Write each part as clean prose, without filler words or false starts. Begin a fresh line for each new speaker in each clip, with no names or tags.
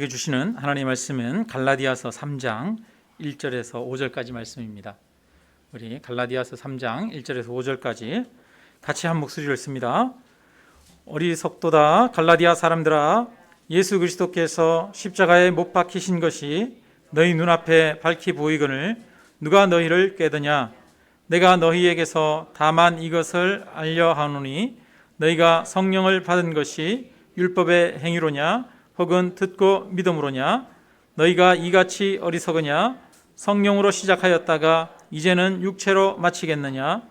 우리에게 주시는 하나님의 말씀은 갈라디아서 3장 1절에서 5절까지 말씀입니다. 우리 갈라디아서 3장 1절에서 5절까지 같이 한 목소리를 씁니다. 어리석도다 갈라디아 사람들아, 예수 그리스도께서 십자가에 못 박히신 것이 너희 눈앞에 밝히 보이거늘 누가 너희를 꾀드냐? 내가 너희에게서 다만 이것을 알려 하노니 너희가 성령을 받은 것이 율법의 행위로냐 혹은 듣고 믿음으로냐? 너희가 이같이 어리석으냐? 성령으로 시작하였다가 이제는 육체로 마치겠느냐?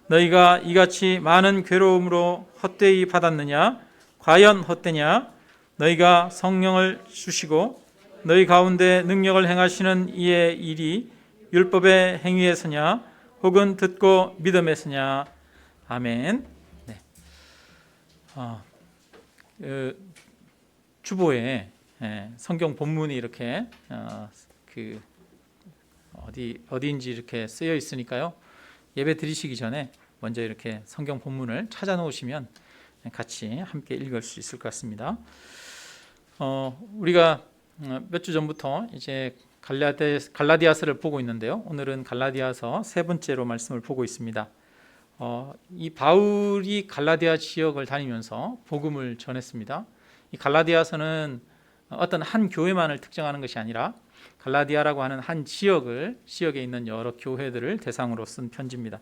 너희가 이같이 많은 괴로움으로 헛되이 받았느냐? 과연 헛되냐? 너희가 성령을 주시고 너희 가운데 능력을 행하시는 이의 일이 율법의 행위에서냐 혹은 듣고 믿음에서냐? 아멘. 네. 주보에 성경 본문이 이렇게 어디인지 이렇게 쓰여 있으니까요. 예배 드리시기 전에 먼저 이렇게 성경 본문을 찾아 놓으시면 같이 함께 읽을 수 있을 것 같습니다. 우리가 몇 주 전부터 이제 갈라디아서를 보고 있는데요. 오늘은 갈라디아서 세 번째로 말씀을 보고 있습니다. 이 바울이 갈라디아 지역을 다니면서 복음을 전했습니다. 이 갈라디아서는 어떤 한 교회만을 특정하는 것이 아니라 갈라디아라고 하는 한 지역에 있는 여러 교회들을 대상으로 쓴 편지입니다.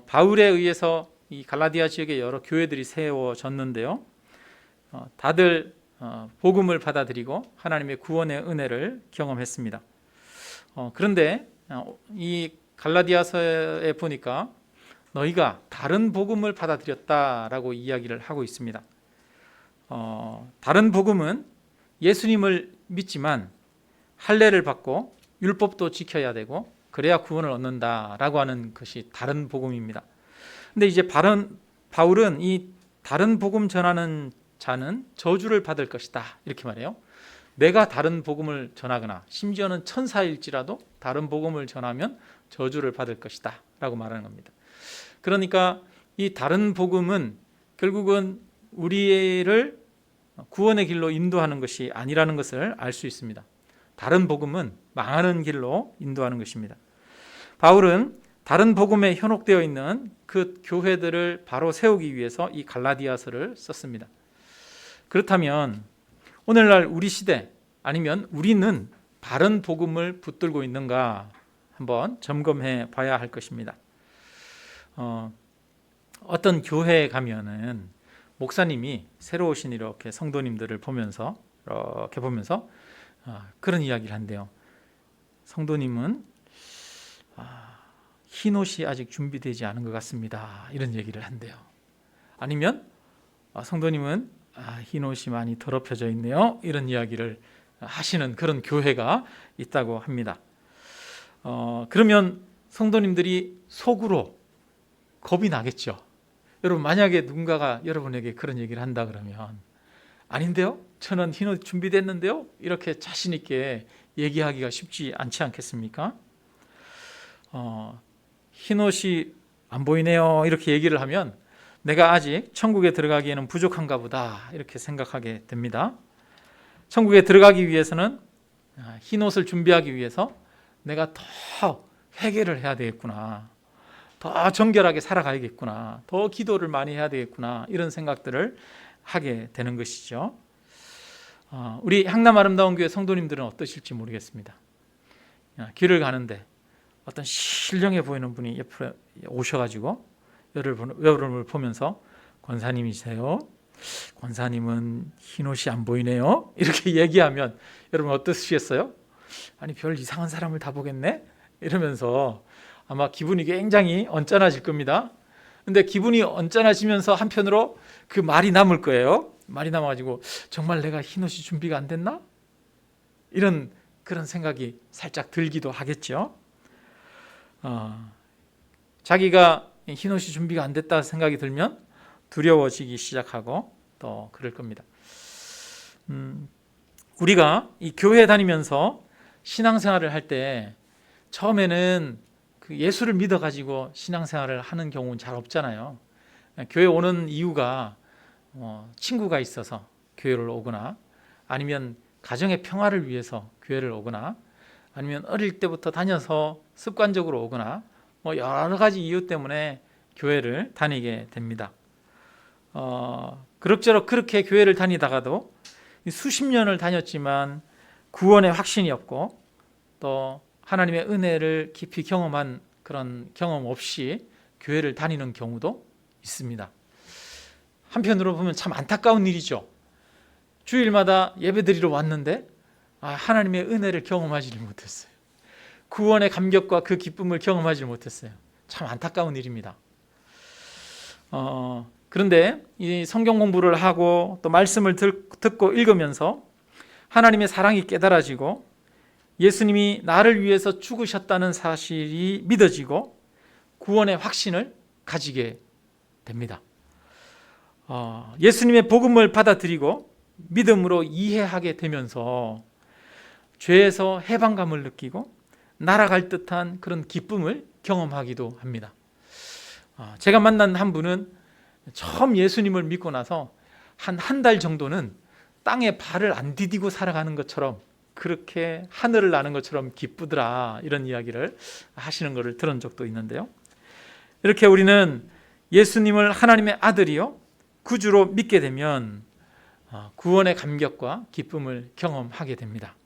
바울에 의해서 이 갈라디아 지역의 여러 교회들이 세워졌는데요. 다들 복음을 받아들이고 하나님의 구원의 은혜를 경험했습니다. 그런데 이 갈라디아서에 보니까 너희가 다른 복음을 받아들였다라고 이야기를 하고 있습니다. 다른 복음은 예수님을 믿지만 할례를 받고 율법도 지켜야 되고 그래야 구원을 얻는다라고 하는 것이 다른 복음입니다. 근데 이제 바울은 이 다른 복음 전하는 자는 저주를 받을 것이다 이렇게 말해요. 내가 다른 복음을 전하거나 심지어는 천사일지라도 다른 복음을 전하면 저주를 받을 것이다 라고 말하는 겁니다. 그러니까 이 다른 복음은 결국은 우리를 구원의 길로 인도하는 것이 아니라는 것을 알 수 있습니다. 다른 복음은 망하는 길로 인도하는 것입니다. 바울은 다른 복음에 현혹되어 있는 그 교회들을 바로 세우기 위해서 이 갈라디아서를 썼습니다. 그렇다면 오늘날 우리 시대 아니면 우리는 바른 복음을 붙들고 있는가 한번 점검해 봐야 할 것입니다. 어떤 교회에 가면은 목사님이 새로 오신 이렇게 성도님들을 보면서 그런 이야기를 한대요. 성도님은 흰 옷이 아직 준비되지 않은 것 같습니다. 이런 얘기를 한대요. 아니면 성도님은 흰 옷이 많이 더럽혀져 있네요. 이런 이야기를 하시는 그런 교회가 있다고 합니다. 그러면 성도님들이 속으로 겁이 나겠죠. 여러분, 만약에 누군가가 여러분에게 그런 얘기를 한다 그러면 아닌데요? 저는 흰 옷 준비됐는데요? 이렇게 자신 있게 얘기하기가 쉽지 않지 않겠습니까? 흰 옷이 안 보이네요. 이렇게 얘기를 하면 내가 아직 천국에 들어가기에는 부족한가 보다 이렇게 생각하게 됩니다. 천국에 들어가기 위해서는 흰 옷을 준비하기 위해서 내가 더 회개를 해야 되겠구나. 더 정결하게 살아가야겠구나. 더 기도를 많이 해야 되겠구나. 이런 생각들을 하게 되는 것이죠. 우리 향남 아름다운 교회 성도님들은 어떠실지 모르겠습니다. 길을 가는데 어떤 신령해 보이는 분이 옆에 오셔가지고 여러분을 보면서 권사님이세요? 권사님은 흰옷이 안 보이네요? 이렇게 얘기하면 여러분 어떠시겠어요? 아니 별 이상한 사람을 다 보겠네? 이러면서 아마 기분이 굉장히 언짢아질 겁니다. 근데 기분이 언짢아지면서 한편으로 그 말이 남을 거예요. 말이 남아가지고 정말 내가 흰옷이 준비가 안 됐나? 그런 생각이 살짝 들기도 하겠죠. 자기가 흰옷이 준비가 안 됐다 생각이 들면 두려워지기 시작하고 또 그럴 겁니다. 우리가 이 교회 다니면서 신앙생활을 할 때 처음에는 그 예수를 믿어가지고 신앙생활을 하는 경우는 잘 없잖아요. 교회 오는 이유가 친구가 있어서 교회를 오거나 아니면 가정의 평화를 위해서 교회를 오거나 아니면 어릴 때부터 다녀서 습관적으로 오거나 여러 가지 이유 때문에 교회를 다니게 됩니다. 그럭저럭 그렇게 교회를 다니다가도 수십 년을 다녔지만 구원의 확신이 없고 또 하나님의 은혜를 깊이 경험한 그런 경험 없이 교회를 다니는 경우도 있습니다. 한편으로 보면 참 안타까운 일이죠. 주일마다 예배드리러 왔는데 하나님의 은혜를 경험하지 못했어요. 구원의 감격과 그 기쁨을 경험하지 못했어요. 참 안타까운 일입니다. 그런데 이 성경 공부를 하고 또 말씀을 듣고 읽으면서 하나님의 사랑이 깨달아지고 예수님이 나를 위해서 죽으셨다는 사실이 믿어지고 구원의 확신을 가지게 됩니다. 예수님의 복음을 받아들이고 믿음으로 이해하게 되면서 죄에서 해방감을 느끼고 날아갈 듯한 그런 기쁨을 경험하기도 합니다. 제가 만난 한 분은 처음 예수님을 믿고 나서 한 달 정도는 땅에 발을 안 디디고 살아가는 것처럼 그렇게 하늘을 나는 것처럼 기쁘더라, 이런 이야기를 하시는 것을 들은 적도 있는데요. 이렇게 우리는 예수님을 하나님의 아들이요 구주로 믿게 되면 구원의 감격과 기쁨을 경험하게 됩니다.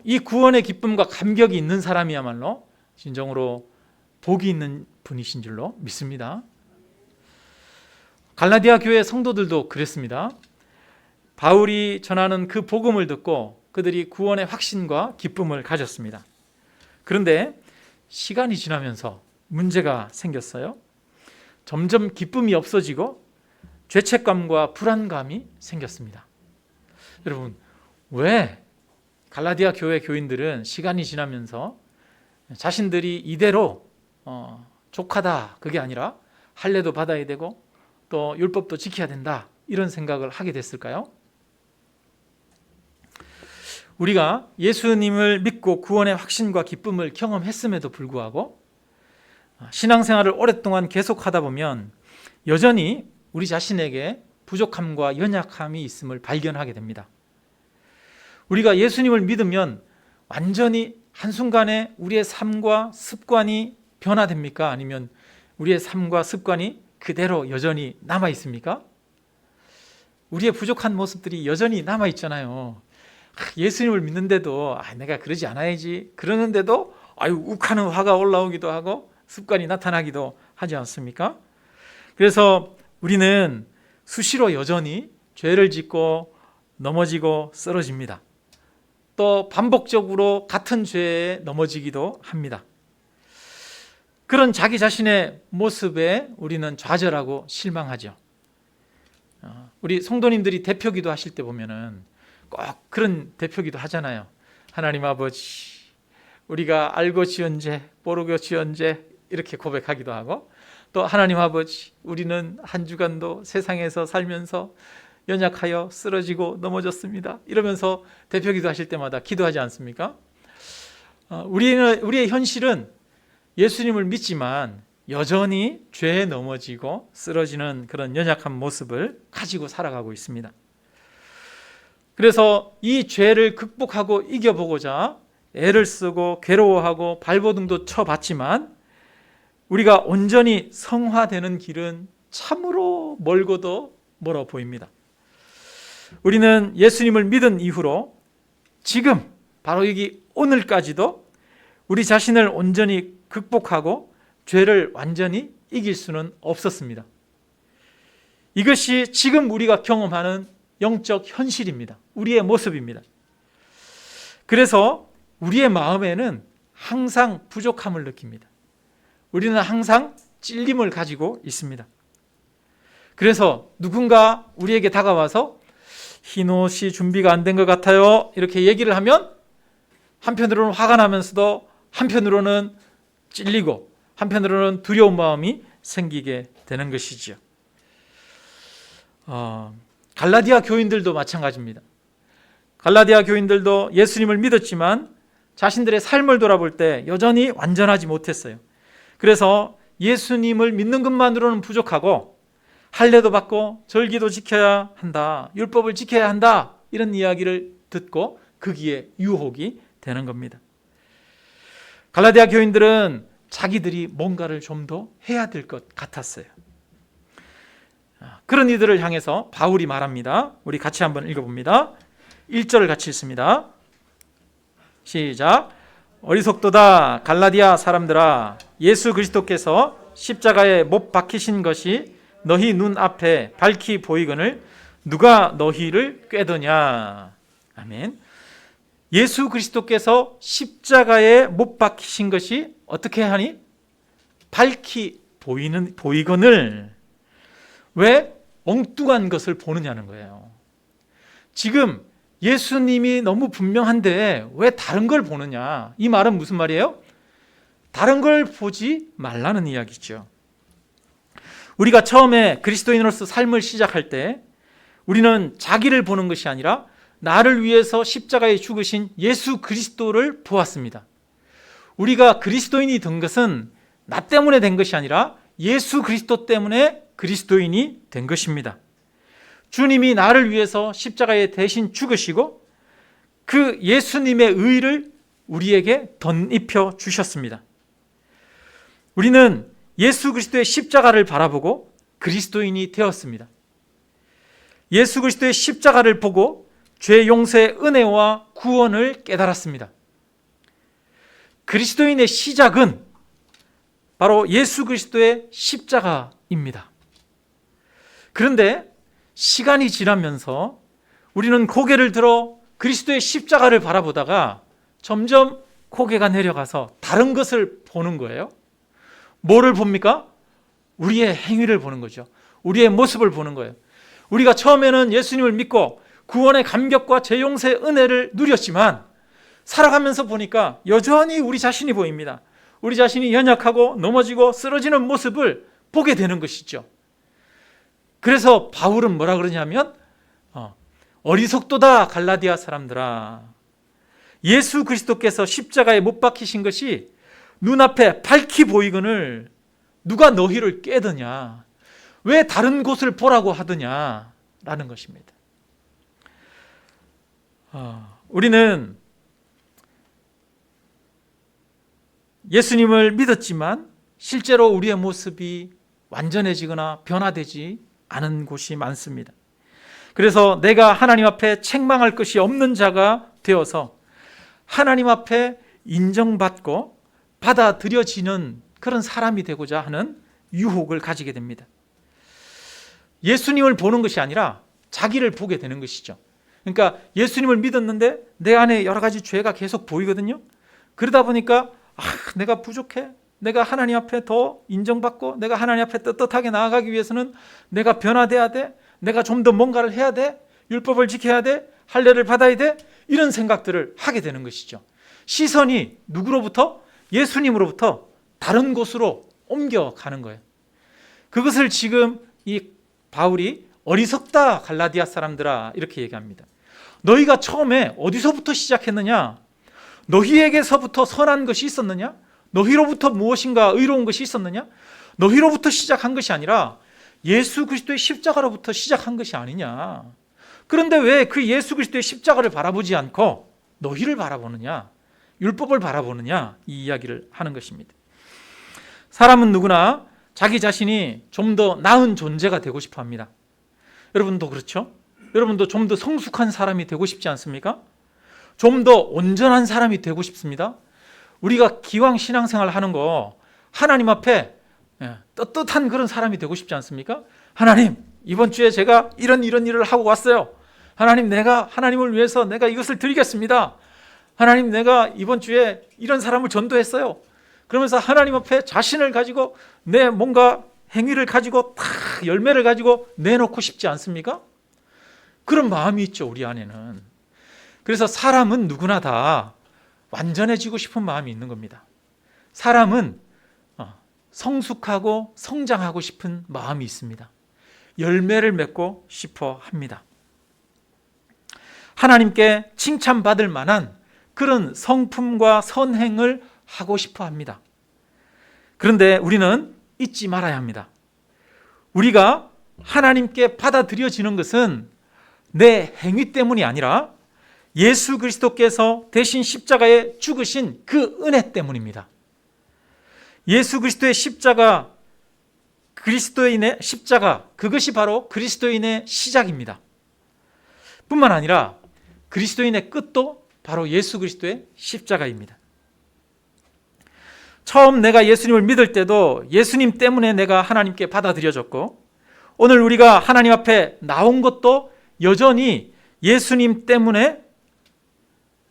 이 구원의 기쁨과 감격이 있는 사람이야말로 진정으로 복이 있는 분이신 줄로 믿습니다. 갈라디아 교회 성도들도 그랬습니다. 바울이 전하는 그 복음을 듣고 그들이 구원의 확신과 기쁨을 가졌습니다. 그런데 시간이 지나면서 문제가 생겼어요. 점점 기쁨이 없어지고 죄책감과 불안감이 생겼습니다. 여러분, 왜 갈라디아 교회 교인들은 시간이 지나면서 자신들이 이대로 족하다, 그게 아니라 할례도 받아야 되고 또 율법도 지켜야 된다, 이런 생각을 하게 됐을까요? 우리가 예수님을 믿고 구원의 확신과 기쁨을 경험했음에도 불구하고 신앙생활을 오랫동안 계속하다 보면 여전히 우리 자신에게 부족함과 연약함이 있음을 발견하게 됩니다. 우리가 예수님을 믿으면 완전히 한순간에 우리의 삶과 습관이 변화됩니까? 아니면 우리의 삶과 습관이 그대로 여전히 남아 있습니까? 우리의 부족한 모습들이 여전히 남아 있잖아요. 예수님을 믿는데도 내가 그러지 않아야지, 그러는데도 욱하는 화가 올라오기도 하고 습관이 나타나기도 하지 않습니까? 그래서 우리는 수시로 여전히 죄를 짓고 넘어지고 쓰러집니다. 또 반복적으로 같은 죄에 넘어지기도 합니다. 그런 자기 자신의 모습에 우리는 좌절하고 실망하죠. 우리 성도님들이 대표기도 하실 때 보면은 꼭 그런 대표기도 하잖아요. 하나님 아버지, 우리가 알고 지은 죄, 모르고 지은 죄, 이렇게 고백하기도 하고, 또 하나님 아버지, 우리는 한 주간도 세상에서 살면서 연약하여 쓰러지고 넘어졌습니다, 이러면서 대표기도 하실 때마다 기도하지 않습니까? 우리의 현실은 예수님을 믿지만 여전히 죄에 넘어지고 쓰러지는 그런 연약한 모습을 가지고 살아가고 있습니다. 그래서 이 죄를 극복하고 이겨보고자 애를 쓰고 괴로워하고 발버둥도 쳐봤지만 우리가 온전히 성화되는 길은 참으로 멀고도 멀어 보입니다. 우리는 예수님을 믿은 이후로 지금 바로 여기 오늘까지도 우리 자신을 온전히 극복하고 죄를 완전히 이길 수는 없었습니다. 이것이 지금 우리가 경험하는 영적 현실입니다. 우리의 모습입니다. 그래서 우리의 마음에는 항상 부족함을 느낍니다. 우리는 항상 찔림을 가지고 있습니다. 그래서 누군가 우리에게 다가와서 흰 옷이 준비가 안 된 것 같아요, 이렇게 얘기를 하면 한편으로는 화가 나면서도 한편으로는 찔리고 한편으로는 두려운 마음이 생기게 되는 것이지요. 갈라디아 교인들도 마찬가지입니다. 갈라디아 교인들도 예수님을 믿었지만 자신들의 삶을 돌아볼 때 여전히 완전하지 못했어요. 그래서 예수님을 믿는 것만으로는 부족하고 할례도 받고 절기도 지켜야 한다, 율법을 지켜야 한다, 이런 이야기를 듣고 거기에 유혹이 되는 겁니다. 갈라디아 교인들은 자기들이 뭔가를 좀 더 해야 될 것 같았어요. 그런 이들을 향해서 바울이 말합니다. 우리 같이 한번 읽어봅니다. 1절을 같이 읽습니다. 시작. 어리석도다 갈라디아 사람들아, 예수 그리스도께서 십자가에 못 박히신 것이 너희 눈앞에 밝히 보이거늘 누가 너희를 꾀더냐. 아멘. 예수 그리스도께서 십자가에 못 박히신 것이 어떻게 하니? 밝히 보이거늘. 왜? 엉뚱한 것을 보느냐는 거예요. 지금 예수님이 너무 분명한데 왜 다른 걸 보느냐? 이 말은 무슨 말이에요? 다른 걸 보지 말라는 이야기죠. 우리가 처음에 그리스도인으로서 삶을 시작할 때 우리는 자기를 보는 것이 아니라 나를 위해서 십자가에 죽으신 예수 그리스도를 보았습니다. 우리가 그리스도인이 된 것은 나 때문에 된 것이 아니라 예수 그리스도 때문에 그리스도인이 된 것입니다. 주님이 나를 위해서 십자가에 대신 죽으시고 그 예수님의 의를 우리에게 덧입혀 주셨습니다. 우리는 예수 그리스도의 십자가를 바라보고 그리스도인이 되었습니다. 예수 그리스도의 십자가를 보고 죄 용서의 은혜와 구원을 깨달았습니다. 그리스도인의 시작은 바로 예수 그리스도의 십자가입니다. 그런데 시간이 지나면서 우리는 고개를 들어 그리스도의 십자가를 바라보다가 점점 고개가 내려가서 다른 것을 보는 거예요. 뭐를 봅니까? 우리의 행위를 보는 거죠. 우리의 모습을 보는 거예요. 우리가 처음에는 예수님을 믿고 구원의 감격과 죄 용서의 은혜를 누렸지만 살아가면서 보니까 여전히 우리 자신이 보입니다. 우리 자신이 연약하고 넘어지고 쓰러지는 모습을 보게 되는 것이죠. 그래서 바울은 뭐라 그러냐면 어리석도다 갈라디아 사람들아, 예수 그리스도께서 십자가에 못 박히신 것이 눈앞에 밝히 보이거늘 누가 너희를 꾀더냐, 왜 다른 곳을 보라고 하더냐 라는 것입니다. 우리는 예수님을 믿었지만 실제로 우리의 모습이 완전해지거나 변화되지 않은 곳이 많습니다. 그래서 내가 하나님 앞에 책망할 것이 없는 자가 되어서 하나님 앞에 인정받고 받아들여지는 그런 사람이 되고자 하는 유혹을 가지게 됩니다. 예수님을 보는 것이 아니라 자기를 보게 되는 것이죠. 그러니까 예수님을 믿었는데 내 안에 여러 가지 죄가 계속 보이거든요. 그러다 보니까 내가 부족해, 내가 하나님 앞에 더 인정받고 내가 하나님 앞에 떳떳하게 나아가기 위해서는 내가 변화돼야 돼, 내가 좀 더 뭔가를 해야 돼, 율법을 지켜야 돼, 할례를 받아야 돼, 이런 생각들을 하게 되는 것이죠. 시선이 누구로부터? 예수님으로부터 다른 곳으로 옮겨가는 거예요. 그것을 지금 이 바울이 어리석다 갈라디아 사람들아 이렇게 얘기합니다. 너희가 처음에 어디서부터 시작했느냐? 너희에게서부터 선한 것이 있었느냐? 너희로부터 무엇인가 의로운 것이 있었느냐? 너희로부터 시작한 것이 아니라 예수 그리스도의 십자가로부터 시작한 것이 아니냐? 그런데 왜 그 예수 그리스도의 십자가를 바라보지 않고 너희를 바라보느냐? 율법을 바라보느냐? 이 이야기를 하는 것입니다. 사람은 누구나 자기 자신이 좀 더 나은 존재가 되고 싶어 합니다. 여러분도 그렇죠? 여러분도 좀 더 성숙한 사람이 되고 싶지 않습니까? 좀 더 온전한 사람이 되고 싶습니다. 우리가 기왕 신앙생활 하는 거 하나님 앞에 떳떳한 그런 사람이 되고 싶지 않습니까? 하나님, 이번 주에 제가 이런 일을 하고 왔어요. 하나님, 내가 하나님을 위해서 내가 이것을 드리겠습니다. 하나님, 내가 이번 주에 이런 사람을 전도했어요. 그러면서 하나님 앞에 자신을 가지고 내 뭔가 행위를 가지고 다 열매를 가지고 내놓고 싶지 않습니까? 그런 마음이 있죠, 우리 안에는. 그래서 사람은 누구나 다 완전해지고 싶은 마음이 있는 겁니다. 사람은 성숙하고 성장하고 싶은 마음이 있습니다. 열매를 맺고 싶어 합니다. 하나님께 칭찬받을 만한 그런 성품과 선행을 하고 싶어 합니다. 그런데 우리는 잊지 말아야 합니다. 우리가 하나님께 받아들여지는 것은 내 행위 때문이 아니라 예수 그리스도께서 대신 십자가에 죽으신 그 은혜 때문입니다. 예수 그리스도의 십자가, 그리스도인의 십자가, 그것이 바로 그리스도인의 시작입니다. 뿐만 아니라 그리스도인의 끝도 바로 예수 그리스도의 십자가입니다. 처음 내가 예수님을 믿을 때도 예수님 때문에 내가 하나님께 받아들여졌고, 오늘 우리가 하나님 앞에 나온 것도 여전히 예수님 때문에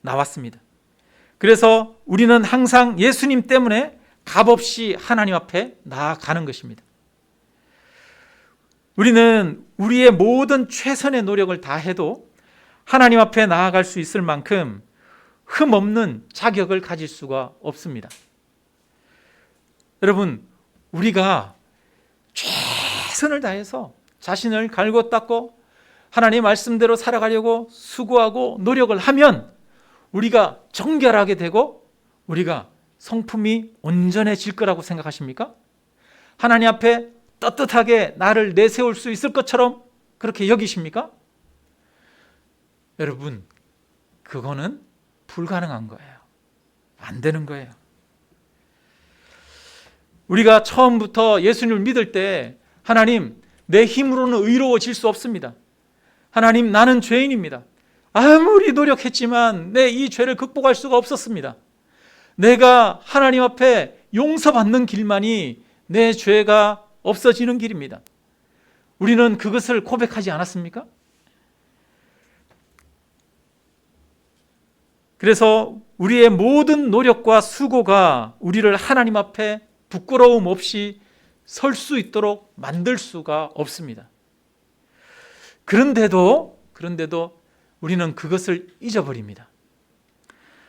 나왔습니다. 그래서 우리는 항상 예수님 때문에 값없이 하나님 앞에 나아가는 것입니다. 우리는 우리의 모든 최선의 노력을 다해도 하나님 앞에 나아갈 수 있을 만큼 흠없는 자격을 가질 수가 없습니다. 여러분, 우리가 최선을 다해서 자신을 갈고 닦고 하나님의 말씀대로 살아가려고 수고하고 노력을 하면 우리가 정결하게 되고 우리가 성품이 온전해질 거라고 생각하십니까? 하나님 앞에 떳떳하게 나를 내세울 수 있을 것처럼 그렇게 여기십니까? 여러분, 그거는 불가능한 거예요. 안 되는 거예요. 우리가 처음부터 예수님을 믿을 때 하나님, 내 힘으로는 의로워질 수 없습니다. 하나님, 나는 죄인입니다. 아무리 노력했지만 내 이 죄를 극복할 수가 없었습니다. 내가 하나님 앞에 용서받는 길만이 내 죄가 없어지는 길입니다. 우리는 그것을 고백하지 않았습니까? 그래서 우리의 모든 노력과 수고가 우리를 하나님 앞에 부끄러움 없이 설 수 있도록 만들 수가 없습니다. 그런데도 우리는 그것을 잊어버립니다.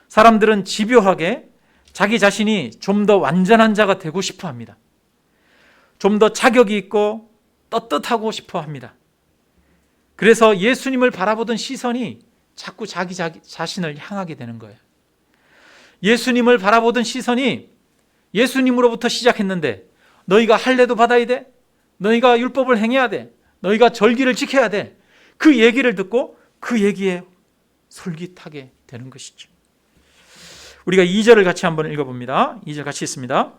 사람들은 집요하게 자기 자신이 좀 더 완전한 자가 되고 싶어 합니다. 좀 더 자격이 있고 떳떳하고 싶어 합니다. 그래서 예수님을 바라보던 시선이 자꾸 자기 자신을 향하게 되는 거예요. 예수님을 바라보던 시선이 예수님으로부터 시작했는데, 너희가 할례도 받아야 돼, 너희가 율법을 행해야 돼, 너희가 절기를 지켜야 돼, 그 얘기를 듣고 그 얘기에 솔깃하게 되는 것이죠. 우리가 2절을 같이 한번 읽어봅니다. 2절 같이 있습니다.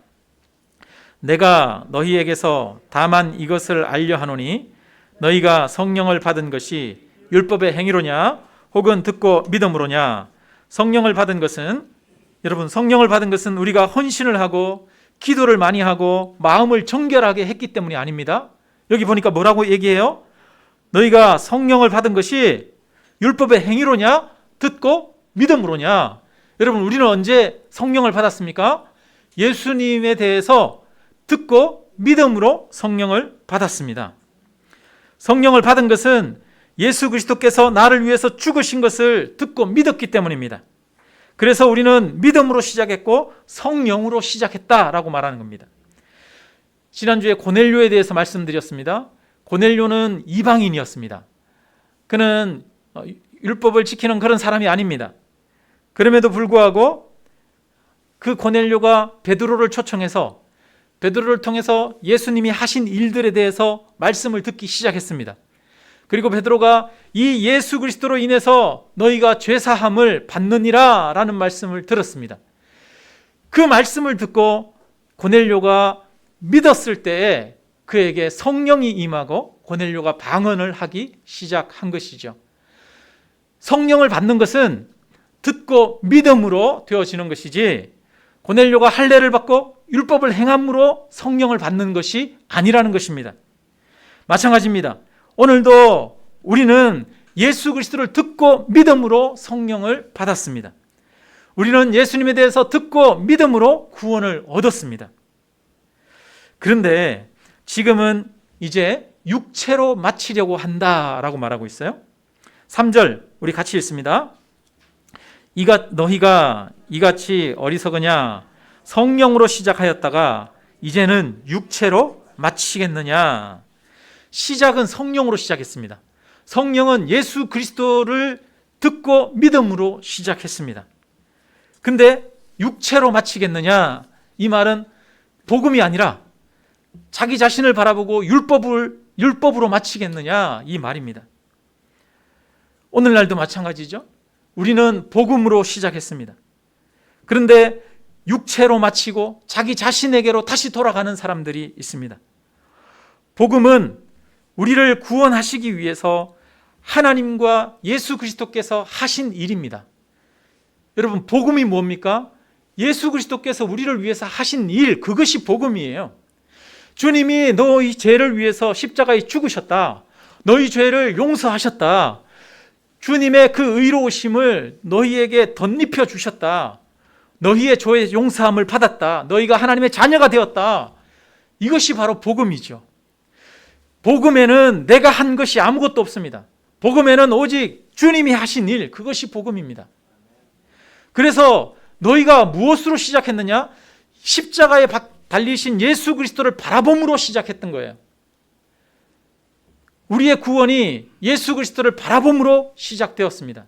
내가 너희에게서 다만 이것을 알려 하노니 너희가 성령을 받은 것이 율법의 행위로냐 혹은 듣고 믿음으로냐. 성령을 받은 것은, 여러분, 성령을 받은 것은 우리가 헌신을 하고 기도를 많이 하고 마음을 정결하게 했기 때문이 아닙니다. 여기 보니까 뭐라고 얘기해요? 너희가 성령을 받은 것이 율법의 행위로냐 듣고 믿음으로냐. 여러분, 우리는 언제 성령을 받았습니까? 예수님에 대해서 듣고 믿음으로 성령을 받았습니다. 성령을 받은 것은 예수 그리스도께서 나를 위해서 죽으신 것을 듣고 믿었기 때문입니다. 그래서 우리는 믿음으로 시작했고 성령으로 시작했다라고 말하는 겁니다. 지난주에 고넬료에 대해서 말씀드렸습니다. 고넬료는 이방인이었습니다. 그는 율법을 지키는 그런 사람이 아닙니다. 그럼에도 불구하고 그 고넬료가 베드로를 초청해서 베드로를 통해서 예수님이 하신 일들에 대해서 말씀을 듣기 시작했습니다. 그리고 베드로가 이 예수 그리스도로 인해서 너희가 죄사함을 받느니라 라는 말씀을 들었습니다. 그 말씀을 듣고 고넬료가 믿었을 때에 그에게 성령이 임하고 고넬료가 방언을 하기 시작한 것이죠. 성령을 받는 것은 듣고 믿음으로 되어지는 것이지, 고넬료가 할례를 받고 율법을 행함으로 성령을 받는 것이 아니라는 것입니다. 마찬가지입니다. 오늘도 우리는 예수 그리스도를 듣고 믿음으로 성령을 받았습니다. 우리는 예수님에 대해서 듣고 믿음으로 구원을 얻었습니다. 그런데 지금은 이제 육체로 마치려고 한다라고 말하고 있어요. 3절 우리 같이 읽습니다. 너희가 이같이 어리석으냐? 성령으로 시작하였다가 이제는 육체로 마치겠느냐? 시작은 성령으로 시작했습니다. 성령은 예수 그리스도를 듣고 믿음으로 시작했습니다. 근데 육체로 마치겠느냐? 이 말은 복음이 아니라 자기 자신을 바라보고 율법으로 마치겠느냐? 이 말입니다. 오늘날도 마찬가지죠. 우리는 복음으로 시작했습니다. 그런데 육체로 마치고 자기 자신에게로 다시 돌아가는 사람들이 있습니다. 복음은 우리를 구원하시기 위해서 하나님과 예수 그리스도께서 하신 일입니다. 여러분, 복음이 뭡니까? 예수 그리스도께서 우리를 위해서 하신 일, 그것이 복음이에요. 주님이 너희 죄를 위해서 십자가에 죽으셨다. 너희 죄를 용서하셨다. 주님의 그 의로우심을 너희에게 덧입혀 주셨다. 너희의 죄의 용서함을 받았다. 너희가 하나님의 자녀가 되었다. 이것이 바로 복음이죠. 복음에는 내가 한 것이 아무것도 없습니다. 복음에는 오직 주님이 하신 일, 그것이 복음입니다. 그래서 너희가 무엇으로 시작했느냐? 십자가에 달리신 예수 그리스도를 바라봄으로 시작했던 거예요. 우리의 구원이 예수 그리스도를 바라봄으로 시작되었습니다.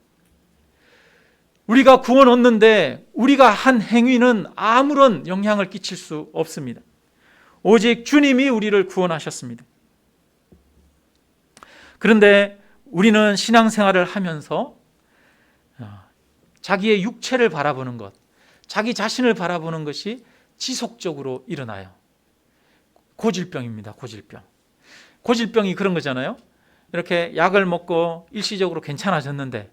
우리가 구원 얻는데 우리가 한 행위는 아무런 영향을 끼칠 수 없습니다. 오직 주님이 우리를 구원하셨습니다. 그런데 우리는 신앙생활을 하면서 자기의 육체를 바라보는 것, 자기 자신을 바라보는 것이 지속적으로 일어나요. 고질병입니다. 고질병. 고질병이 그런 거잖아요. 이렇게 약을 먹고 일시적으로 괜찮아졌는데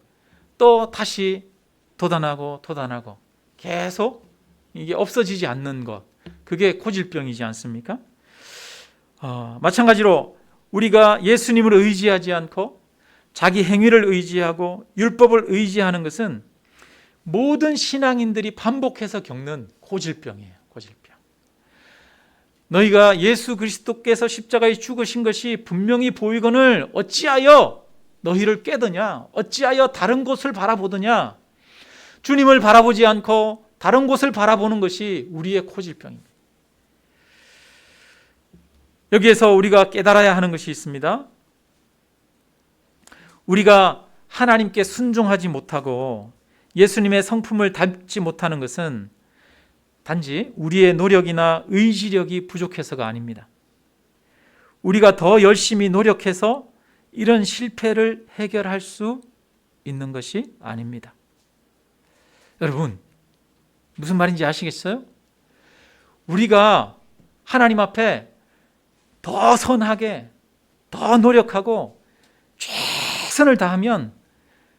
또 다시 도단하고 계속 이게 없어지지 않는 것, 그게 고질병이지 않습니까? 마찬가지로 우리가 예수님을 의지하지 않고 자기 행위를 의지하고 율법을 의지하는 것은 모든 신앙인들이 반복해서 겪는 고질병이에요. 고질병. 너희가 예수 그리스도께서 십자가에 죽으신 것이 분명히 보이거늘 어찌하여 너희를 깨더냐? 어찌하여 다른 곳을 바라보더냐? 주님을 바라보지 않고 다른 곳을 바라보는 것이 우리의 고질병입니다. 여기에서 우리가 깨달아야 하는 것이 있습니다. 우리가 하나님께 순종하지 못하고 예수님의 성품을 닮지 못하는 것은 단지 우리의 노력이나 의지력이 부족해서가 아닙니다. 우리가 더 열심히 노력해서 이런 실패를 해결할 수 있는 것이 아닙니다. 여러분, 무슨 말인지 아시겠어요? 우리가 하나님 앞에 더 선하게, 더 노력하고 최선을 다하면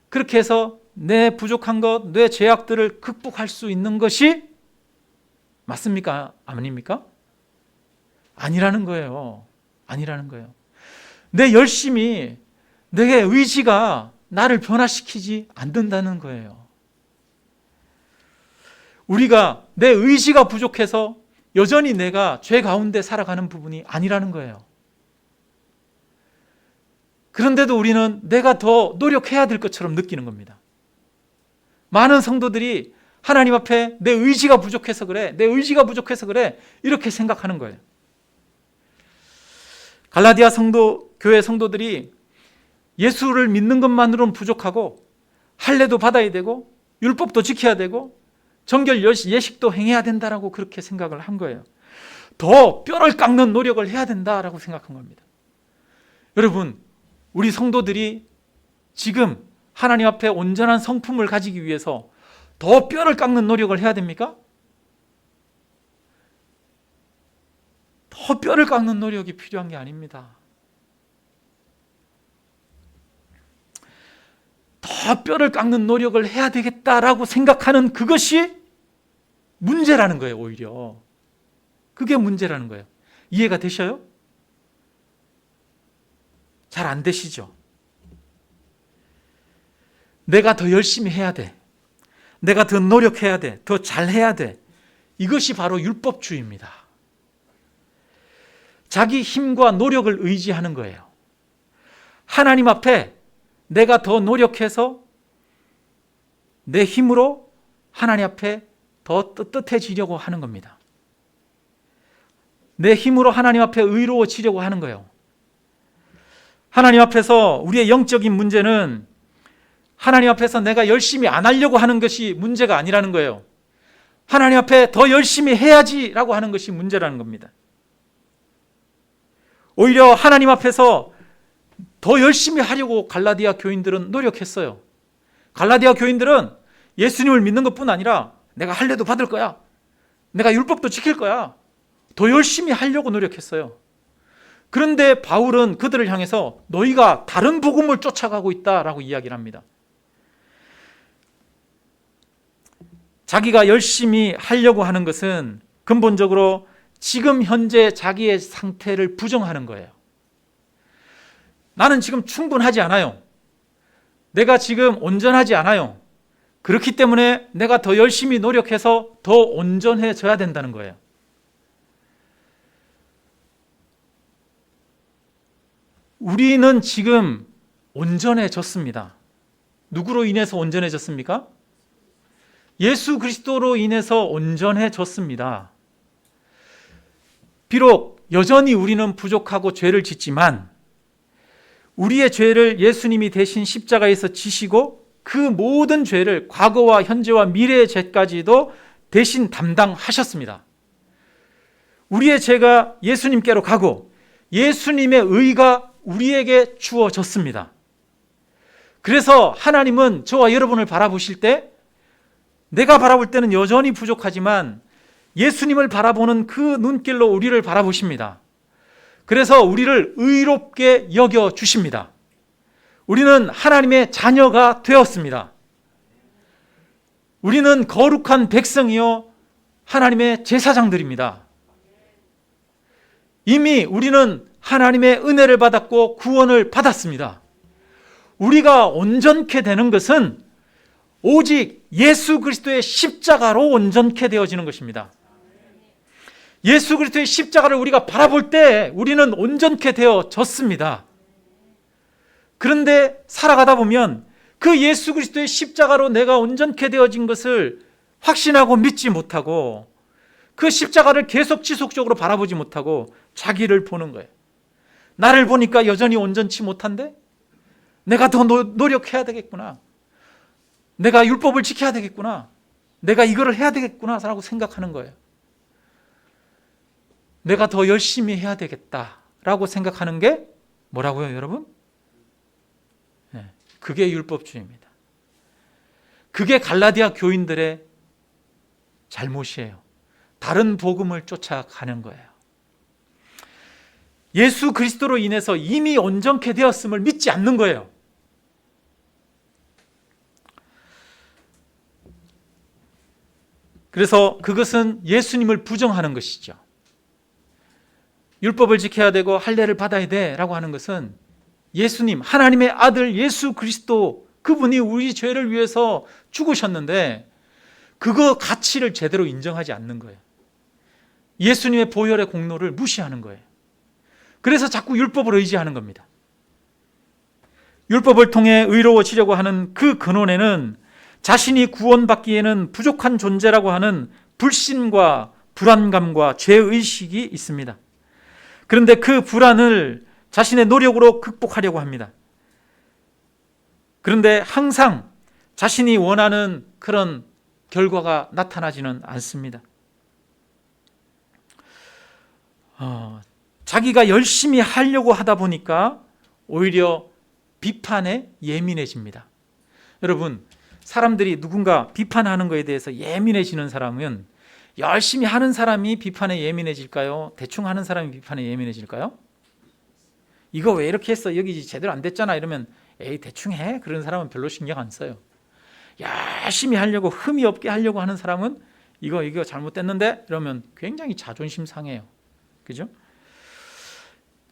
그렇게 해서 내 부족한 것, 내 죄악들을 극복할 수 있는 것이 맞습니까? 아닙니까? 아니라는 거예요. 아니라는 거예요. 내 열심이, 내 의지가 나를 변화시키지 않는다는 거예요. 우리가 내 의지가 부족해서 여전히 내가 죄 가운데 살아가는 부분이 아니라는 거예요. 그런데도 우리는 내가 더 노력해야 될 것처럼 느끼는 겁니다. 많은 성도들이 하나님 앞에 내 의지가 부족해서 그래, 내 의지가 부족해서 그래, 이렇게 생각하는 거예요. 갈라디아 교회 성도들이 예수를 믿는 것만으로는 부족하고 할례도 받아야 되고 율법도 지켜야 되고 정결 예식도 행해야 된다라고 그렇게 생각을 한 거예요. 더 뼈를 깎는 노력을 해야 된다라고 생각한 겁니다. 여러분, 우리 성도들이 지금 하나님 앞에 온전한 성품을 가지기 위해서 더 뼈를 깎는 노력을 해야 됩니까? 더 뼈를 깎는 노력이 필요한 게 아닙니다. 더 뼈를 깎는 노력을 해야 되겠다라고 생각하는 그것이 문제라는 거예요. 오히려 그게 문제라는 거예요. 이해가 되셔요? 잘 안 되시죠? 내가 더 열심히 해야 돼, 내가 더 노력해야 돼, 더 잘해야 돼, 이것이 바로 율법주의입니다. 자기 힘과 노력을 의지하는 거예요. 하나님 앞에 내가 더 노력해서 내 힘으로 하나님 앞에 더 떳떳해지려고 하는 겁니다. 내 힘으로 하나님 앞에 의로워지려고 하는 거예요. 하나님 앞에서 우리의 영적인 문제는 하나님 앞에서 내가 열심히 안 하려고 하는 것이 문제가 아니라는 거예요. 하나님 앞에 더 열심히 해야지라고 하는 것이 문제라는 겁니다. 오히려 하나님 앞에서 더 열심히 하려고 갈라디아 교인들은 노력했어요. 갈라디아 교인들은 예수님을 믿는 것뿐 아니라 내가 할례도 받을 거야, 내가 율법도 지킬 거야, 더 열심히 하려고 노력했어요. 그런데 바울은 그들을 향해서 너희가 다른 복음을 쫓아가고 있다라고 이야기를 합니다. 자기가 열심히 하려고 하는 것은 근본적으로 지금 현재 자기의 상태를 부정하는 거예요. 나는 지금 충분하지 않아요. 내가 지금 온전하지 않아요. 그렇기 때문에 내가 더 열심히 노력해서 더 온전해져야 된다는 거예요. 우리는 지금 온전해졌습니다. 누구로 인해서 온전해졌습니까? 예수 그리스도로 인해서 온전해졌습니다. 비록 여전히 우리는 부족하고 죄를 짓지만 우리의 죄를 예수님이 대신 십자가에서 지시고 그 모든 죄를 과거와 현재와 미래의 죄까지도 대신 담당하셨습니다. 우리의 죄가 예수님께로 가고 예수님의 의가 우리에게 주어졌습니다. 그래서 하나님은 저와 여러분을 바라보실 때 내가 바라볼 때는 여전히 부족하지만 예수님을 바라보는 그 눈길로 우리를 바라보십니다. 그래서 우리를 의롭게 여겨주십니다. 우리는 하나님의 자녀가 되었습니다. 우리는 거룩한 백성이요 하나님의 제사장들입니다. 이미 우리는 하나님의 은혜를 받았고 구원을 받았습니다. 우리가 온전케 되는 것은 오직 예수 그리스도의 십자가로 온전케 되어지는 것입니다. 예수 그리스도의 십자가를 우리가 바라볼 때 우리는 온전케 되어졌습니다. 그런데 살아가다 보면 그 예수 그리스도의 십자가로 내가 온전케 되어진 것을 확신하고 믿지 못하고 그 십자가를 계속 지속적으로 바라보지 못하고 자기를 보는 거예요. 나를 보니까 여전히 온전치 못한데 내가 더 노력해야 되겠구나, 내가 율법을 지켜야 되겠구나, 내가 이거를 해야 되겠구나 라고 생각하는 거예요. 내가 더 열심히 해야 되겠다라고 생각하는 게 뭐라고요, 여러분? 그게 율법주의입니다. 그게 갈라디아 교인들의 잘못이에요. 다른 복음을 쫓아가는 거예요. 예수 그리스도로 인해서 이미 온전케 되었음을 믿지 않는 거예요. 그래서 그것은 예수님을 부정하는 것이죠. 율법을 지켜야 되고 할례를 받아야 돼라고 하는 것은 예수님, 하나님의 아들 예수 그리스도, 그분이 우리 죄를 위해서 죽으셨는데 그거 가치를 제대로 인정하지 않는 거예요. 예수님의 보혈의 공로를 무시하는 거예요. 그래서 자꾸 율법을 의지하는 겁니다. 율법을 통해 의로워지려고 하는 그 근원에는 자신이 구원받기에는 부족한 존재라고 하는 불신과 불안감과 죄의식이 있습니다. 그런데 그 불안을 자신의 노력으로 극복하려고 합니다. 그런데 항상 자신이 원하는 그런 결과가 나타나지는 않습니다. 자기가 열심히 하려고 하다 보니까 오히려 비판에 예민해집니다. 여러분, 사람들이 누군가 비판하는 것에 대해서 예민해지는 사람은 열심히 하는 사람이 비판에 예민해질까요? 대충 하는 사람이 비판에 예민해질까요? 이거 왜 이렇게 했어? 여기 제대로 안 됐잖아. 이러면 에이 대충 해. 그런 사람은 별로 신경 안 써요. 열심히 하려고, 흠이 없게 하려고 하는 사람은 이거 잘못됐는데? 이러면 굉장히 자존심 상해요. 그죠?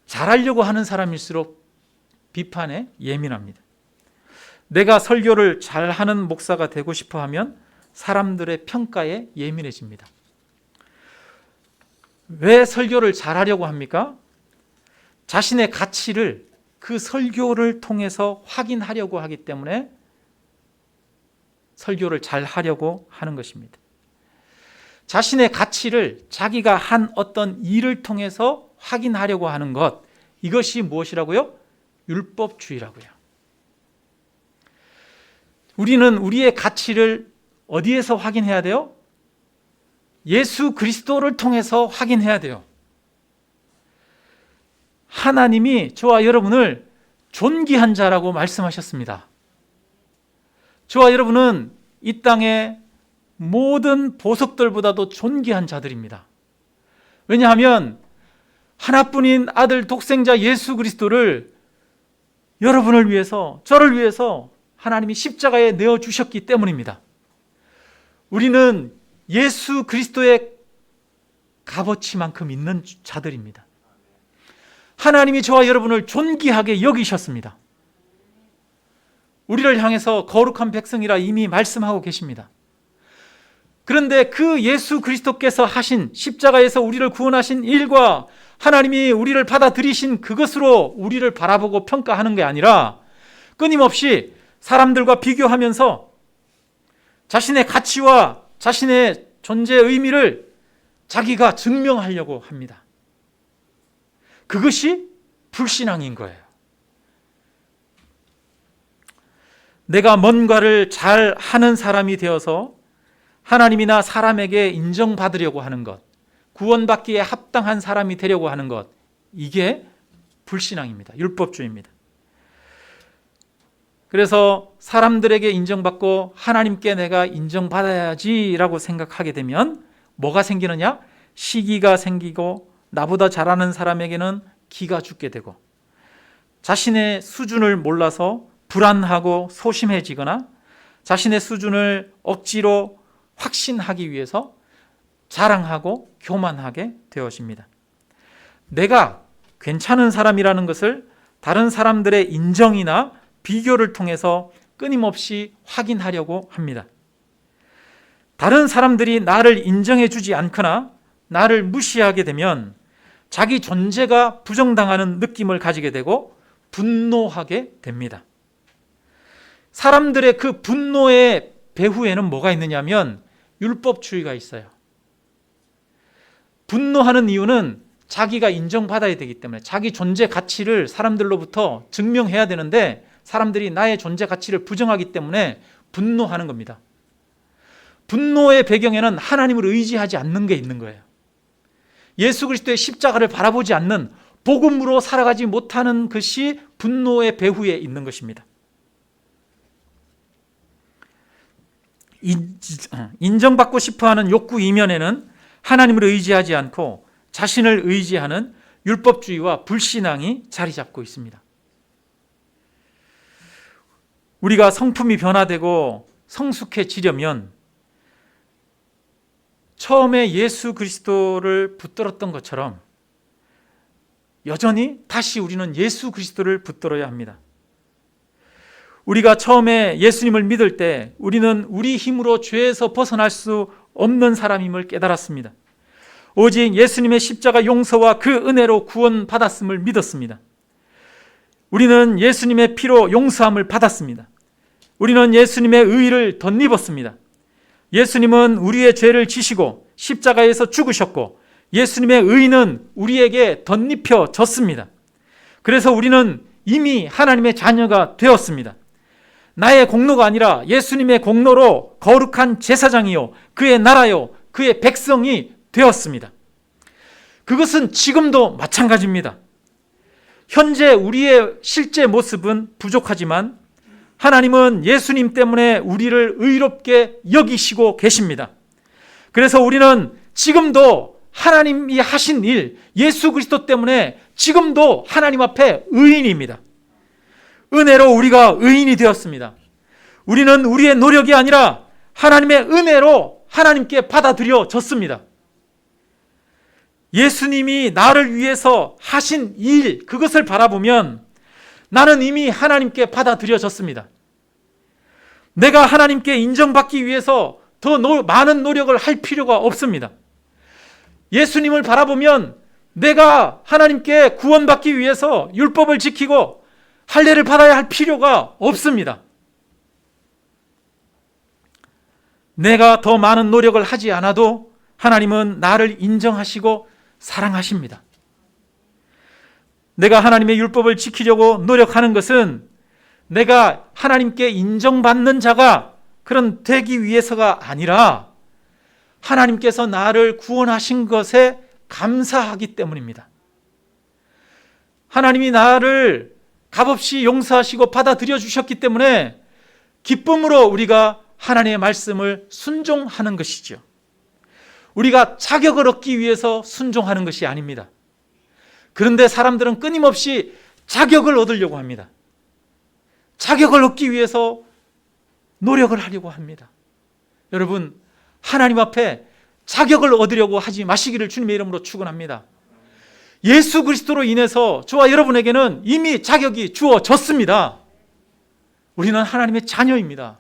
잘하려고 하는 사람일수록 비판에 예민합니다. 내가 설교를 잘하는 목사가 되고 싶어 하면 사람들의 평가에 예민해집니다. 왜 설교를 잘하려고 합니까? 자신의 가치를 그 설교를 통해서 확인하려고 하기 때문에 설교를 잘하려고 하는 것입니다. 자신의 가치를 자기가 한 어떤 일을 통해서 확인하려고 하는 것, 이것이 무엇이라고요? 율법주의라고요. 우리는 우리의 가치를 어디에서 확인해야 돼요? 예수 그리스도를 통해서 확인해야 돼요. 하나님이 저와 여러분을 존귀한 자라고 말씀하셨습니다. 저와 여러분은 이 땅의 모든 보석들보다도 존귀한 자들입니다. 왜냐하면 하나뿐인 아들 독생자 예수 그리스도를 여러분을 위해서, 저를 위해서 하나님이 십자가에 내어주셨기 때문입니다. 우리는 예수 그리스도의 값어치만큼 있는 자들입니다. 하나님이 저와 여러분을 존귀하게 여기셨습니다. 우리를 향해서 거룩한 백성이라 이미 말씀하고 계십니다. 그런데 그 예수 그리스도께서 하신 십자가에서 우리를 구원하신 일과 하나님이 우리를 받아들이신 그것으로 우리를 바라보고 평가하는 게 아니라 끊임없이 사람들과 비교하면서 자신의 가치와 자신의 존재의 의미를 자기가 증명하려고 합니다. 그것이 불신앙인 거예요. 내가 뭔가를 잘 하는 사람이 되어서 하나님이나 사람에게 인정받으려고 하는 것, 구원받기에 합당한 사람이 되려고 하는 것, 이게 불신앙입니다. 율법주의입니다. 그래서 사람들에게 인정받고 하나님께 내가 인정받아야지라고 생각하게 되면 뭐가 생기느냐? 시기가 생기고 나보다 잘하는 사람에게는 기가 죽게 되고 자신의 수준을 몰라서 불안하고 소심해지거나 자신의 수준을 억지로 확신하기 위해서 자랑하고 교만하게 되어집니다. 내가 괜찮은 사람이라는 것을 다른 사람들의 인정이나 비교를 통해서 끊임없이 확인하려고 합니다. 다른 사람들이 나를 인정해 주지 않거나 나를 무시하게 되면 자기 존재가 부정당하는 느낌을 가지게 되고 분노하게 됩니다. 사람들의 그 분노의 배후에는 뭐가 있느냐면 율법주의가 있어요. 분노하는 이유는 자기가 인정받아야 되기 때문에 자기 존재 가치를 사람들로부터 증명해야 되는데 사람들이 나의 존재 가치를 부정하기 때문에 분노하는 겁니다. 분노의 배경에는 하나님을 의지하지 않는 게 있는 거예요. 예수 그리스도의 십자가를 바라보지 않는, 복음으로 살아가지 못하는 것이 분노의 배후에 있는 것입니다. 인정받고 싶어하는 욕구 이면에는 하나님을 의지하지 않고 자신을 의지하는 율법주의와 불신앙이 자리 잡고 있습니다. 우리가 성품이 변화되고 성숙해지려면 처음에 예수 그리스도를 붙들었던 것처럼 여전히 다시 우리는 예수 그리스도를 붙들어야 합니다. 우리가 처음에 예수님을 믿을 때 우리는 우리 힘으로 죄에서 벗어날 수 없는 사람임을 깨달았습니다. 오직 예수님의 십자가 용서와 그 은혜로 구원받았음을 믿었습니다. 우리는 예수님의 피로 용서함을 받았습니다. 우리는 예수님의 의를 덧입었습니다. 예수님은 우리의 죄를 지시고 십자가에서 죽으셨고 예수님의 의는 우리에게 덧입혀졌습니다. 그래서 우리는 이미 하나님의 자녀가 되었습니다. 나의 공로가 아니라 예수님의 공로로 거룩한 제사장이요 그의 나라요 그의 백성이 되었습니다. 그것은 지금도 마찬가지입니다. 현재 우리의 실제 모습은 부족하지만 하나님은 예수님 때문에 우리를 의롭게 여기시고 계십니다. 그래서 우리는 지금도 하나님이 하신 일, 예수 그리스도 때문에 지금도 하나님 앞에 의인입니다. 은혜로 우리가 의인이 되었습니다. 우리는 우리의 노력이 아니라 하나님의 은혜로 하나님께 받아들여졌습니다. 예수님이 나를 위해서 하신 일, 그것을 바라보면 나는 이미 하나님께 받아들여졌습니다. 내가 하나님께 인정받기 위해서 더 많은 노력을 할 필요가 없습니다. 예수님을 바라보면 내가 하나님께 구원받기 위해서 율법을 지키고 할례를 받아야 할 필요가 없습니다. 내가 더 많은 노력을 하지 않아도 하나님은 나를 인정하시고 사랑하십니다. 내가 하나님의 율법을 지키려고 노력하는 것은 내가 하나님께 인정받는 자가 그런 되기 위해서가 아니라 하나님께서 나를 구원하신 것에 감사하기 때문입니다. 하나님이 나를 값없이 용서하시고 받아들여 주셨기 때문에 기쁨으로 우리가 하나님의 말씀을 순종하는 것이죠. 우리가 자격을 얻기 위해서 순종하는 것이 아닙니다. 그런데 사람들은 끊임없이 자격을 얻으려고 합니다. 자격을 얻기 위해서 노력을 하려고 합니다. 여러분, 하나님 앞에 자격을 얻으려고 하지 마시기를 주님의 이름으로 축원합니다. 예수 그리스도로 인해서 저와 여러분에게는 이미 자격이 주어졌습니다. 우리는 하나님의 자녀입니다.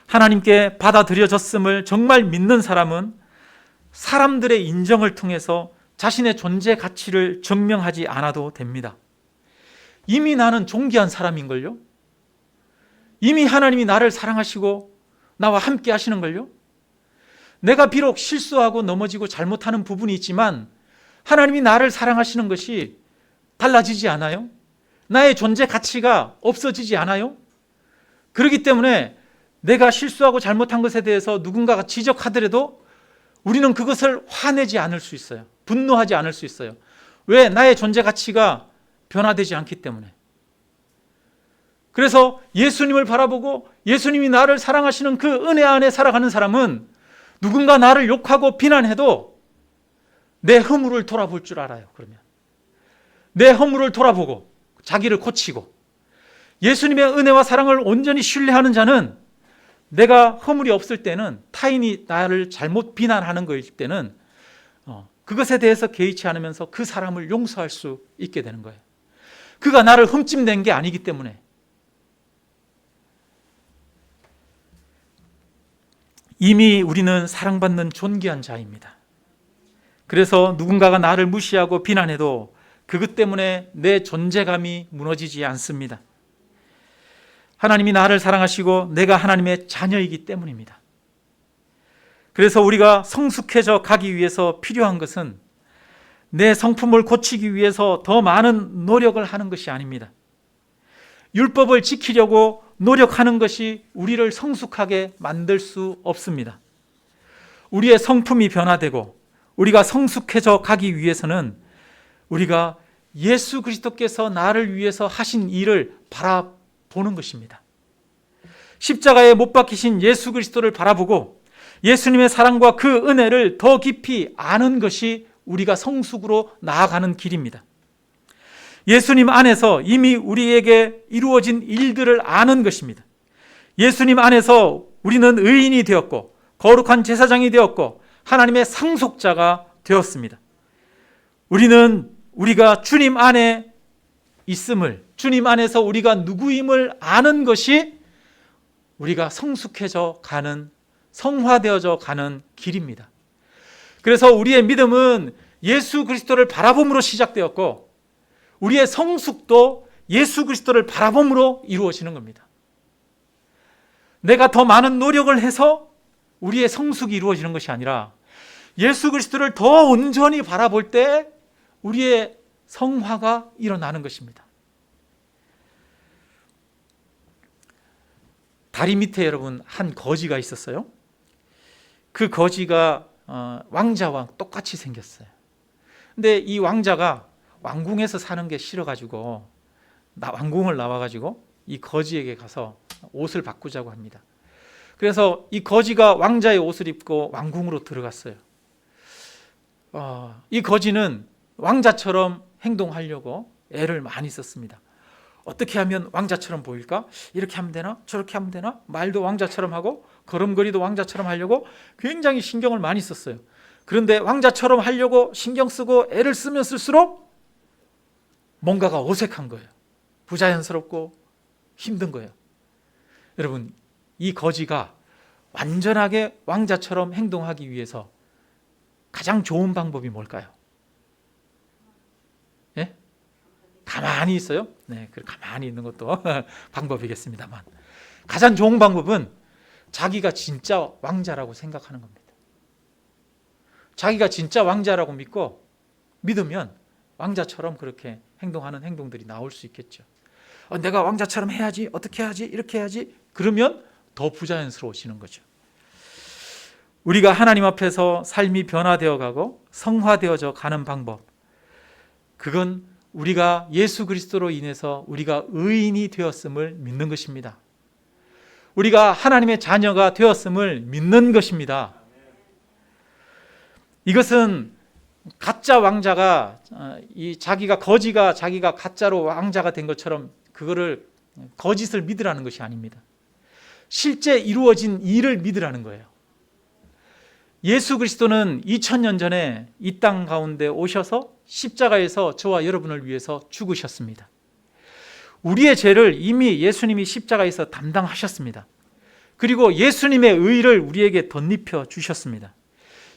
하나님께 받아들여졌음을 정말 믿는 사람은 사람들의 인정을 통해서 자신의 존재 가치를 증명하지 않아도 됩니다. 이미 나는 존귀한 사람인걸요? 이미 하나님이 나를 사랑하시고 나와 함께 하시는걸요? 내가 비록 실수하고 넘어지고 잘못하는 부분이 있지만 하나님이 나를 사랑하시는 것이 달라지지 않아요? 나의 존재 가치가 없어지지 않아요? 그렇기 때문에 내가 실수하고 잘못한 것에 대해서 누군가가 지적하더라도 우리는 그것을 화내지 않을 수 있어요. 분노하지 않을 수 있어요. 왜? 나의 존재 가치가 변화되지 않기 때문에. 그래서 예수님을 바라보고 예수님이 나를 사랑하시는 그 은혜 안에 살아가는 사람은 누군가 나를 욕하고 비난해도 내 허물을 돌아볼 줄 알아요. 그러면 내 허물을 돌아보고 자기를 고치고 예수님의 은혜와 사랑을 온전히 신뢰하는 자는 내가 허물이 없을 때는 타인이 나를 잘못 비난하는 것일 때는 그것에 대해서 개의치 않으면서 그 사람을 용서할 수 있게 되는 거예요. 그가 나를 흠집낸 게 아니기 때문에. 이미 우리는 사랑받는 존귀한 자입니다. 그래서 누군가가 나를 무시하고 비난해도 그것 때문에 내 존재감이 무너지지 않습니다. 하나님이 나를 사랑하시고 내가 하나님의 자녀이기 때문입니다. 그래서 우리가 성숙해져 가기 위해서 필요한 것은 내 성품을 고치기 위해서 더 많은 노력을 하는 것이 아닙니다. 율법을 지키려고 노력하는 것이 우리를 성숙하게 만들 수 없습니다. 우리의 성품이 변화되고 우리가 성숙해져 가기 위해서는 우리가 예수 그리스도께서 나를 위해서 하신 일을 바라보는 것입니다. 십자가에 못 박히신 예수 그리스도를 바라보고 예수님의 사랑과 그 은혜를 더 깊이 아는 것이 우리가 성숙으로 나아가는 길입니다. 예수님 안에서 이미 우리에게 이루어진 일들을 아는 것입니다. 예수님 안에서 우리는 의인이 되었고 거룩한 제사장이 되었고 하나님의 상속자가 되었습니다. 우리가 주님 안에 있음을, 주님 안에서 우리가 누구임을 아는 것이 우리가 성숙해져 가는, 성화되어져 가는 길입니다. 그래서 우리의 믿음은 예수 그리스도를 바라봄으로 시작되었고 우리의 성숙도 예수 그리스도를 바라봄으로 이루어지는 겁니다. 내가 더 많은 노력을 해서 우리의 성숙이 이루어지는 것이 아니라 예수 그리스도를 더 온전히 바라볼 때 우리의 성화가 일어나는 것입니다. 다리 밑에 여러분 한 거지가 있었어요. 그 거지가 왕자와 똑같이 생겼어요. 근데 이 왕자가 왕궁에서 사는 게 싫어가지고 왕궁을 나와가지고 이 거지에게 가서 옷을 바꾸자고 합니다. 그래서 이 거지가 왕자의 옷을 입고 왕궁으로 들어갔어요. 이 거지는 왕자처럼 행동하려고 애를 많이 썼습니다. 어떻게 하면 왕자처럼 보일까? 이렇게 하면 되나? 저렇게 하면 되나? 말도 왕자처럼 하고 걸음걸이도 왕자처럼 하려고 굉장히 신경을 많이 썼어요. 그런데 왕자처럼 하려고 신경 쓰고 애를 쓰면 쓸수록 뭔가가 어색한 거예요. 부자연스럽고 힘든 거예요. 여러분, 이 거지가 완전하게 왕자처럼 행동하기 위해서 가장 좋은 방법이 뭘까요? 예? 가만히 있어요? 네, 가만히 있는 것도 방법이겠습니다만 가장 좋은 방법은 자기가 진짜 왕자라고 생각하는 겁니다. 자기가 진짜 왕자라고 믿으면 왕자처럼 그렇게 행동하는 행동들이 나올 수 있겠죠. 내가 왕자처럼 해야지, 어떻게 해야지, 이렇게 해야지. 그러면 더 부자연스러워지는 거죠. 우리가 하나님 앞에서 삶이 변화되어 가고 성화되어져 가는 방법, 그건 우리가 예수 그리스도로 인해서 우리가 의인이 되었음을 믿는 것입니다. 우리가 하나님의 자녀가 되었음을 믿는 것입니다. 이것은 가짜 왕자가 자기가 거지가 자기가 가짜로 왕자가 된 것처럼 그거를 거짓을 믿으라는 것이 아닙니다. 실제 이루어진 일을 믿으라는 거예요. 예수 그리스도는 2000년 전에 이 땅 가운데 오셔서 십자가에서 저와 여러분을 위해서 죽으셨습니다. 우리의 죄를 이미 예수님이 십자가에서 담당하셨습니다. 그리고 예수님의 의를 우리에게 덧입혀 주셨습니다.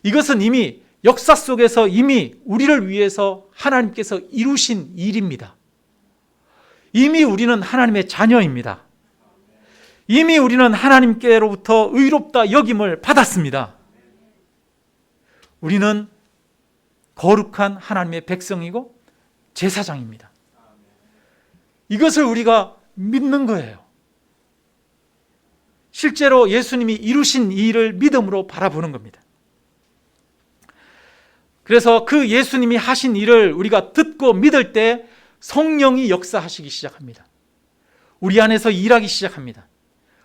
이것은 이미 역사 속에서 이미 우리를 위해서 하나님께서 이루신 일입니다. 이미 우리는 하나님의 자녀입니다. 이미 우리는 하나님께로부터 의롭다 여김을 받았습니다. 우리는 거룩한 하나님의 백성이고 제사장입니다. 이것을 우리가 믿는 거예요. 실제로 예수님이 이루신 이 일을 믿음으로 바라보는 겁니다. 그래서 그 예수님이 하신 일을 우리가 듣고 믿을 때 성령이 역사하시기 시작합니다. 우리 안에서 일하기 시작합니다.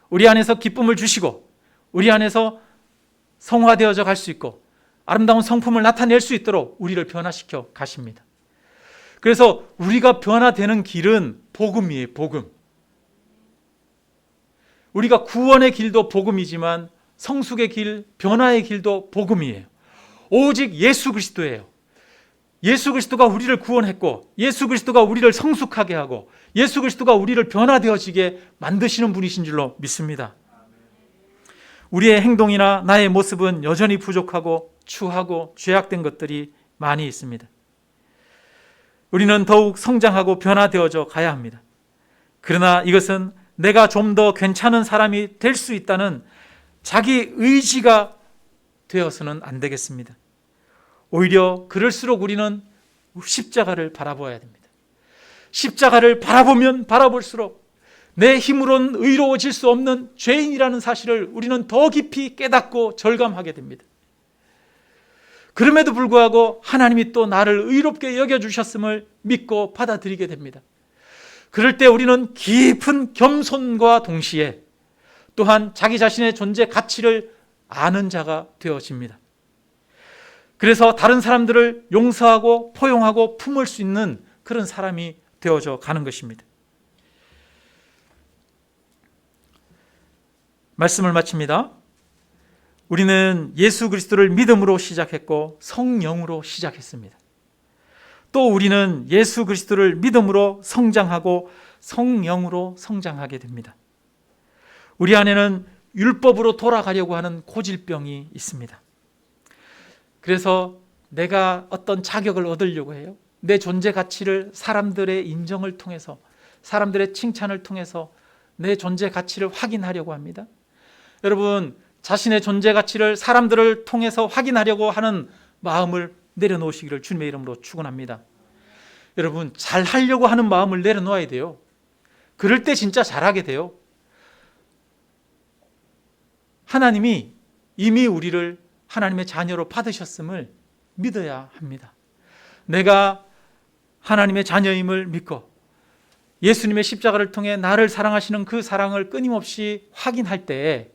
우리 안에서 기쁨을 주시고 우리 안에서 성화되어져 갈 수 있고 아름다운 성품을 나타낼 수 있도록 우리를 변화시켜 가십니다. 그래서 우리가 변화되는 길은 복음이에요. 복음. 우리가 구원의 길도 복음이지만 성숙의 길, 변화의 길도 복음이에요. 오직 예수 그리스도예요. 예수 그리스도가 우리를 구원했고 예수 그리스도가 우리를 성숙하게 하고 예수 그리스도가 우리를 변화되어지게 만드시는 분이신 줄로 믿습니다. 우리의 행동이나 나의 모습은 여전히 부족하고 추하고 죄악된 것들이 많이 있습니다. 우리는 더욱 성장하고 변화되어져 가야 합니다. 그러나 이것은 내가 좀 더 괜찮은 사람이 될 수 있다는 자기 의지가 되어서는 안 되겠습니다. 오히려 그럴수록 우리는 십자가를 바라봐야 됩니다. 십자가를 바라보면 바라볼수록 내 힘으로는 의로워질 수 없는 죄인이라는 사실을 우리는 더 깊이 깨닫고 절감하게 됩니다. 그럼에도 불구하고 하나님이 또 나를 의롭게 여겨주셨음을 믿고 받아들이게 됩니다. 그럴 때 우리는 깊은 겸손과 동시에 또한 자기 자신의 존재 가치를 아는 자가 되어집니다. 그래서 다른 사람들을 용서하고 포용하고 품을 수 있는 그런 사람이 되어져 가는 것입니다. 말씀을 마칩니다. 우리는 예수 그리스도를 믿음으로 시작했고 성령으로 시작했습니다. 또 우리는 예수 그리스도를 믿음으로 성장하고 성령으로 성장하게 됩니다. 우리 안에는 율법으로 돌아가려고 하는 고질병이 있습니다. 그래서 내가 어떤 자격을 얻으려고 해요. 내 존재 가치를 사람들의 인정을 통해서, 사람들의 칭찬을 통해서 내 존재 가치를 확인하려고 합니다. 여러분, 자신의 존재 가치를 사람들을 통해서 확인하려고 하는 마음을 내려놓으시기를 주님의 이름으로 축원합니다. 여러분, 잘하려고 하는 마음을 내려놓아야 돼요. 그럴 때 진짜 잘하게 돼요. 하나님이 이미 우리를 하나님의 자녀로 받으셨음을 믿어야 합니다. 내가 하나님의 자녀임을 믿고 예수님의 십자가를 통해 나를 사랑하시는 그 사랑을 끊임없이 확인할 때에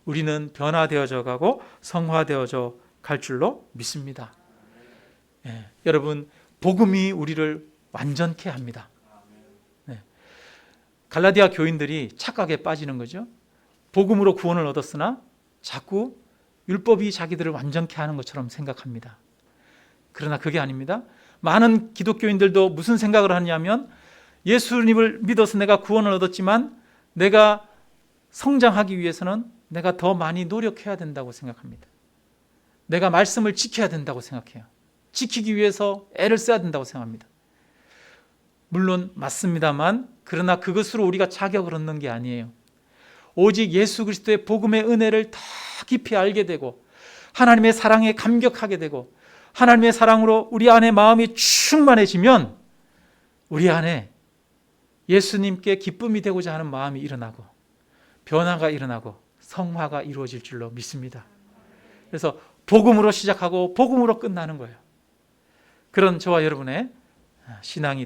우리는 변화되어져 가고 성화되어져 갈 줄로 믿습니다. 여러분, 복음이 우리를 완전케 합니다. 갈라디아 교인들이 착각에 빠지는 거죠. 복음으로 구원을 얻었으나 자꾸 율법이 자기들을 완전케 하는 것처럼 생각합니다. 그러나 그게 아닙니다. 많은 기독교인들도 무슨 생각을 하냐면 예수님을 믿어서 내가 구원을 얻었지만 내가 성장하기 위해서는 내가 더 많이 노력해야 된다고 생각합니다. 내가 말씀을 지켜야 된다고 생각해요. 지키기 위해서 애를 써야 된다고 생각합니다. 물론 맞습니다만 그러나 그것으로 우리가 자격을 얻는 게 아니에요. 오직 예수 그리스도의 복음의 은혜를 더 깊이 알게 되고 하나님의 사랑에 감격하게 되고 하나님의 사랑으로 우리 안에 마음이 충만해지면 우리 안에 예수님께 기쁨이 되고자 하는 마음이 일어나고 변화가 일어나고 성화가 이루어질 줄로 믿습니다. 그래서 복음으로 시작하고 복음으로 끝나는 거예요. 그런 저와 여러분의 신앙이